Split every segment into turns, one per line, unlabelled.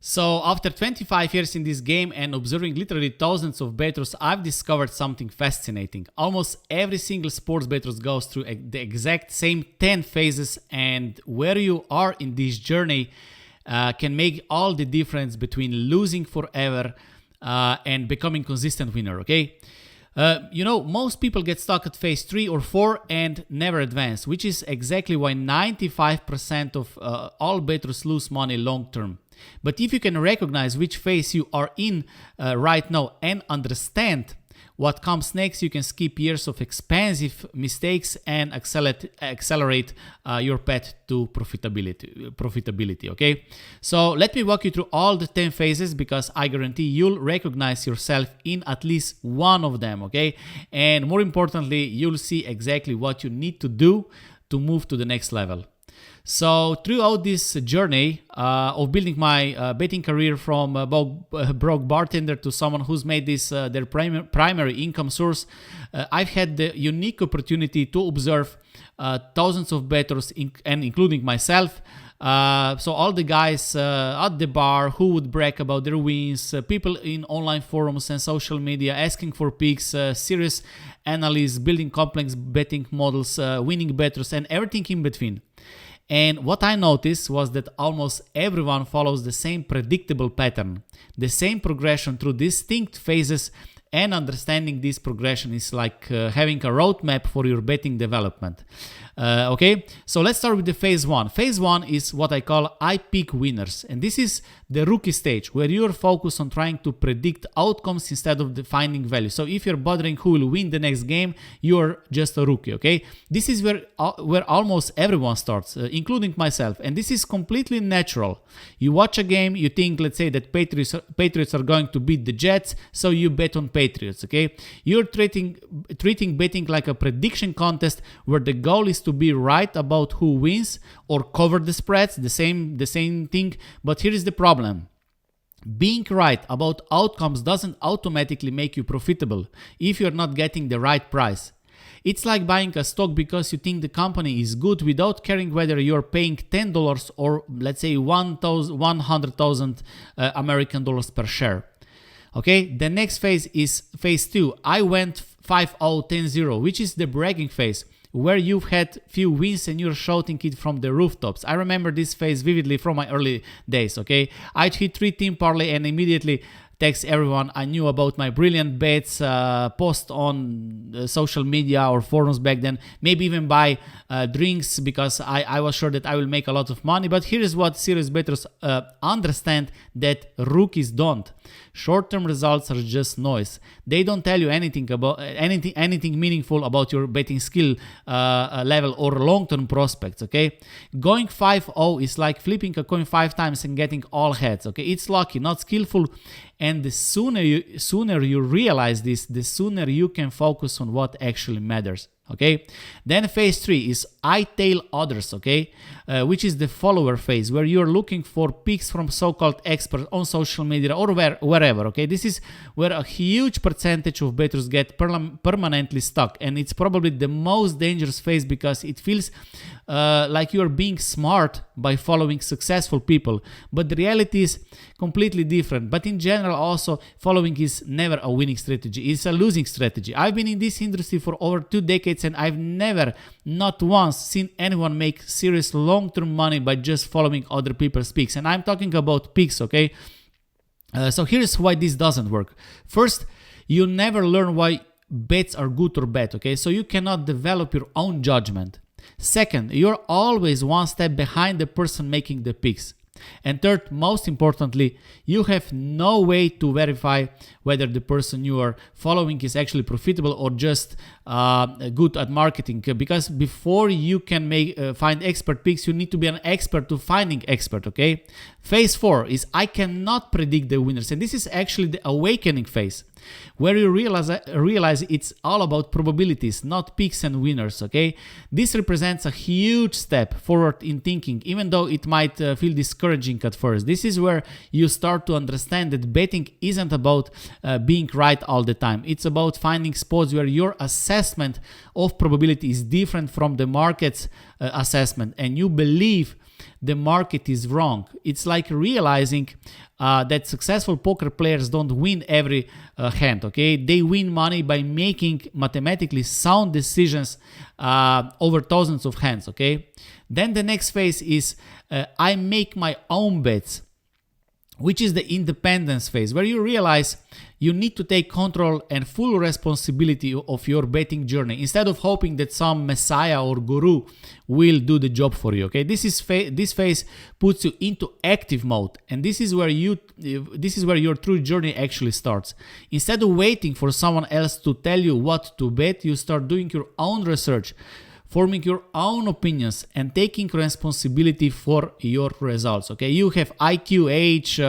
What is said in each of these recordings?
So after 25 years in this game and observing literally thousands of bettors, I've discovered something fascinating. Almost every single sports bettors goes through the exact same 10 phases, and where you are in this journey can make all the difference between losing forever and becoming consistent winner, okay? Most people get stuck at phase 3 or 4 and never advance, which is exactly why 95% of all bettors lose money long term. But if you can recognize which phase you are in right now and understand what comes next, you can skip years of expensive mistakes and accelerate your path to profitability, okay? So let me walk you through all the 10 phases, because I guarantee you'll recognize yourself in at least one of them, okay? And more importantly, you'll see exactly what you need to do to move to the next level. So throughout this journey of building my betting career from broke bartender to someone who's made this their primary income source, I've had the unique opportunity to observe thousands of bettors, and including myself. So all the guys at the bar who would brag about their wins, people in online forums and social media asking for picks, serious analysts building complex betting models, winning bettors, and everything in between. And what I noticed was that almost everyone follows the same predictable pattern, the same progression through distinct phases, and understanding this progression is like having a roadmap for your betting development. Okay, so let's start with the phase 1. Phase 1 is what I call I pick winners, and this is the rookie stage where you're focused on trying to predict outcomes instead of defining value. So if you're bothering who will win the next game, you're just a rookie, okay? This is where almost everyone starts, including myself, and this is completely natural. You watch a game, you think, let's say that Patriots are going to beat the Jets, so you bet on Patriots, okay? You're treating betting like a prediction contest where the goal is to be right about who wins or cover the spreads, the same thing. But here is the problem. Being right about outcomes doesn't automatically make you profitable if you're not getting the right price. It's like buying a stock because you think the company is good without caring whether you're paying $10 or let's say 100,000 American dollars per share. Okay, the next phase is phase 2. I went 5-0, 10-0, which is the bragging phase, where you've had few wins and you're shouting it from the rooftops. I remember this phase vividly from my early days, okay? I'd hit 3 team parlay and immediately text everyone I knew about my brilliant bets, post on social media or forums back then, maybe even buy drinks because I was sure that I will make a lot of money. But here is what serious bettors understand that rookies don't. Short-term results are just noise. They don't tell you anything about anything meaningful about your betting skill level or long-term prospects, okay? Going 5-0 is like flipping a coin 5 times and getting all heads, okay? It's lucky, not skillful. And the sooner you realize this, the sooner you can focus on what actually matters. Okay, then phase 3 is I tail others, okay, which is the follower phase where you're looking for picks from so-called experts on social media or wherever, okay. This is where a huge percentage of bettors get permanently stuck, and it's probably the most dangerous phase because it feels like you're being smart by following successful people, but the reality is completely different. But in general, also following is never a winning strategy, it's a losing strategy. I've been in this industry for over 2 decades and I've never, not once, seen anyone make serious long-term money by just following other people's picks. And I'm talking about picks, okay? So here's why this doesn't work. First, you never learn why bets are good or bad, okay? So you cannot develop your own judgment. Second, you're always one step behind the person making the picks. And third, most importantly, you have no way to verify whether the person you are following is actually profitable or just good at marketing. Because before you can find expert picks, you need to be an expert to finding expert, okay? Phase 4 is I cannot predict the winners. And this is actually the awakening phase, where you realize it's all about probabilities, not picks and winners, okay? This represents a huge step forward in thinking, even though it might feel discouraging at first. This is where you start to understand that betting isn't about being right all the time. It's about finding spots where your assessment of probability is different from the market's assessment, and you believe the market is wrong. It's like realizing that successful poker players don't win every hand, okay? They win money by making mathematically sound decisions over thousands of hands, okay? Then the next phase is I make my own bets, which is the independence phase, where you realize you need to take control and full responsibility of your betting journey instead of hoping that some messiah or guru will do the job for you. Okay, this phase puts you into active mode, and this is where your true journey actually starts. Instead of waiting for someone else to tell you what to bet, you start doing your own research, forming your own opinions, and taking responsibility for your results. Okay, you have IQ, age,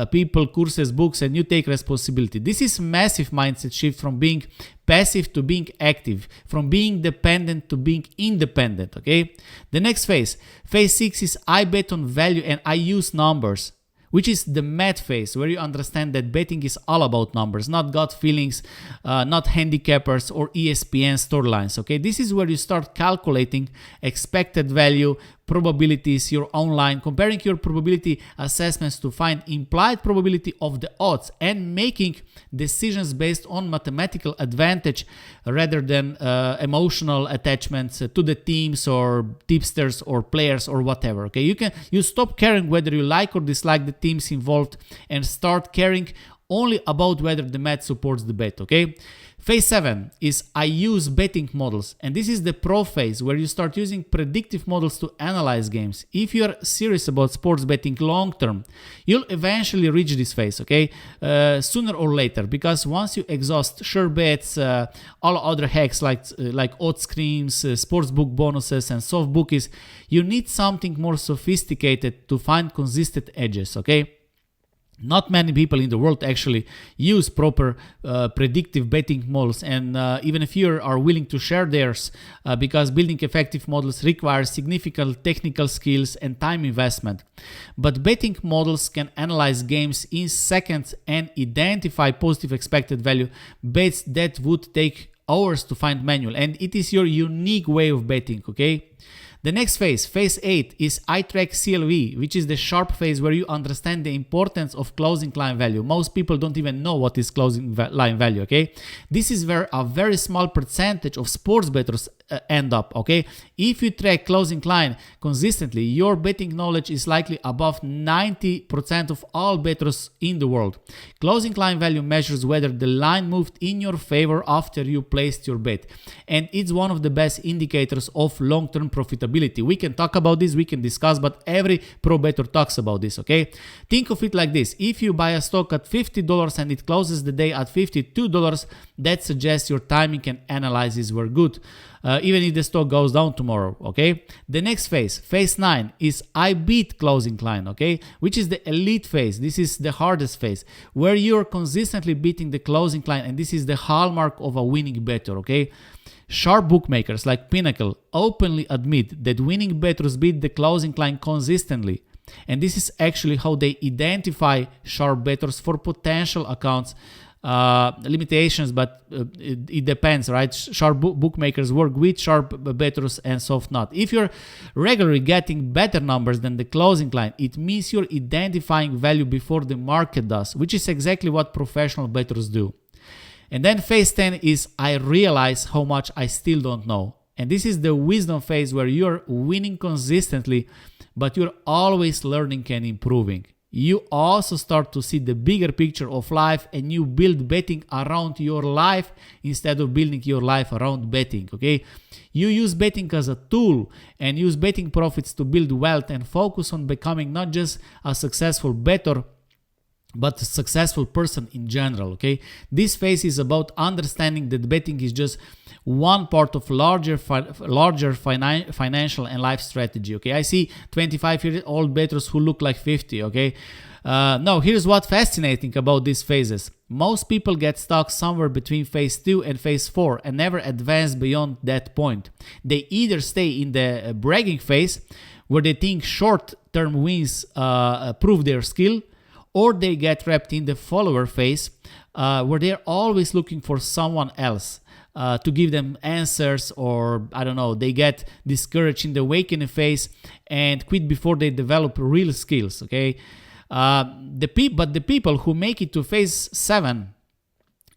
people, courses, books, and you take responsibility. This is massive mindset shift from being passive to being active, from being dependent to being independent. Okay, the next phase 6 is I bet on value and I use numbers, which is the math phase, where you understand that betting is all about numbers, not gut feelings, not handicappers or ESPN storylines. Okay, this is where you start calculating expected value, probabilities, your own line, comparing your probability assessments to find implied probability of the odds, and making decisions based on mathematical advantage rather than emotional attachments to the teams or tipsters or players or whatever. Okay, you stop caring whether you like or dislike the teams involved and start caring only about whether the math supports the bet. Okay, phase 7 is I use betting models, and this is the pro phase, where you start using predictive models to analyze games. If you're serious about sports betting long term, you'll eventually reach this phase, okay, sooner or later, because once you exhaust sure bets, all other hacks like odds screens, sportsbook bonuses, and soft bookies, you need something more sophisticated to find consistent edges. Okay, not many people in the world actually use proper predictive betting models, and even if you are willing to share theirs, because building effective models requires significant technical skills and time investment. But betting models can analyze games in seconds and identify positive expected value bets that would take hours to find manual, and it is your unique way of betting. Okay, the next phase 8, is I track CLV, which is the sharp phase, where you understand the importance of closing line value. Most people don't even know what is closing line value. Okay, this is where a very small percentage of sports bettors end up. Okay, if you track closing line consistently, your betting knowledge is likely above 90% of all bettors in the world. Closing line value measures whether the line moved in your favor after you placed your bet, and it's one of the best indicators of long-term profitability. We can talk about this, we can discuss, but every pro bettor talks about this. Okay, think of it like this: if you buy a stock at $50 and it closes the day at $52, that suggests your timing and analysis were good, even if the stock goes down tomorrow. Okay, the next phase 9, is I beat closing line. Okay, which is the elite phase. This is the hardest phase, where you're consistently beating the closing line, and this is the hallmark of a winning bettor. Okay, sharp bookmakers like Pinnacle openly admit that winning bettors beat the closing line consistently, and this is actually how they identify sharp bettors for potential accounts. Limitations, but it depends, right? Sharp bookmakers work with sharp bettors and soft not. If you're regularly getting better numbers than the closing line, it means you're identifying value before the market does, which is exactly what professional bettors do. And then phase 10 is I realize how much I still don't know. And this is the wisdom phase, where you're winning consistently, but you're always learning and improving. You also start to see the bigger picture of life, and you build betting around your life instead of building your life around betting. Okay, you use betting as a tool and use betting profits to build wealth and focus on becoming not just a successful bettor, but a successful person in general. Okay, this phase is about understanding that betting is just one part of larger financial and life strategy. Okay, I see 25-year-old bettors who look like 50. Okay, now here's what's fascinating about these phases. Most people get stuck somewhere between phase 2 and phase 4 and never advance beyond that point. They either stay in the bragging phase, where they think short-term wins prove their skill, or they get trapped in the follower phase, where they're always looking for someone else to give them answers, or I don't know, they get discouraged in the awakening phase and quit before they develop real skills. Okay, but the people who make it to phase 7,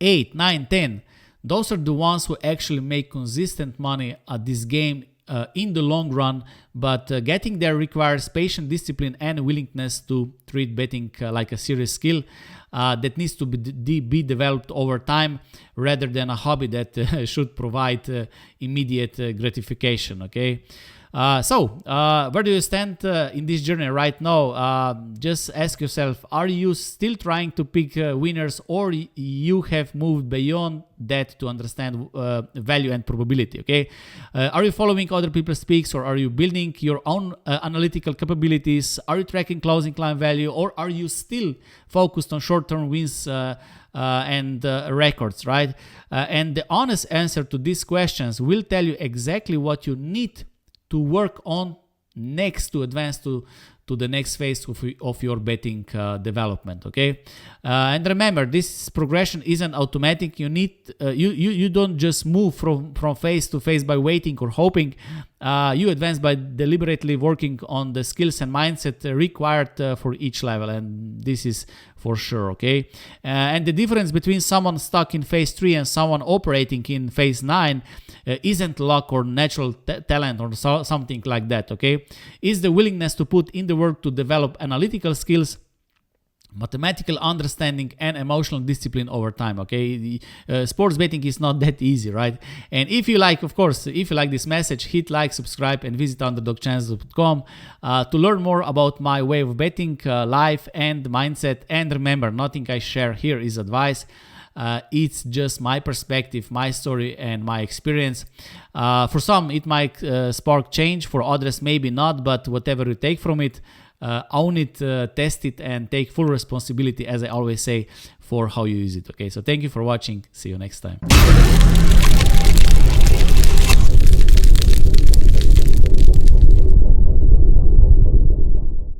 8, 9, 10, those are the ones who actually make consistent money at this game in the long run. But getting there requires patience, discipline, and willingness to treat betting like a serious skill that needs to be developed over time, rather than a hobby that should provide immediate gratification. Okay. So where do you stand in this journey right now? Just ask yourself, are you still trying to pick winners, or you have moved beyond that to understand value and probability? Okay, are you following other people's picks, or are you building your own analytical capabilities? Are you tracking closing client value, or are you still focused on short-term wins and records, right? And the honest answer to these questions will tell you exactly what you need to work on next to advance to the next phase of your betting development. Okay, and remember, this progression isn't automatic. You need you don't just move from phase to phase by waiting or hoping. You advance by deliberately working on the skills and mindset required for each level, and this is for sure. Okay, and the difference between someone stuck in phase 3 and someone operating in phase 9 isn't luck or natural talent or something like that. Okay, is the willingness to put in the work to develop analytical skills, mathematical understanding, and emotional discipline over time. Okay, sports betting is not that easy, right? And if you like, of course, if you like this message, hit like, subscribe, and visit underdogchannels.com to learn more about my way of betting, life, and mindset. And remember, nothing I share here is advice. It's just my perspective, my story, and my experience. For some, it might spark change. For others, maybe not. But whatever you take from it, own it, test it, and take full responsibility, as I always say, for how you use it. Okay, so thank you for watching. See you next time.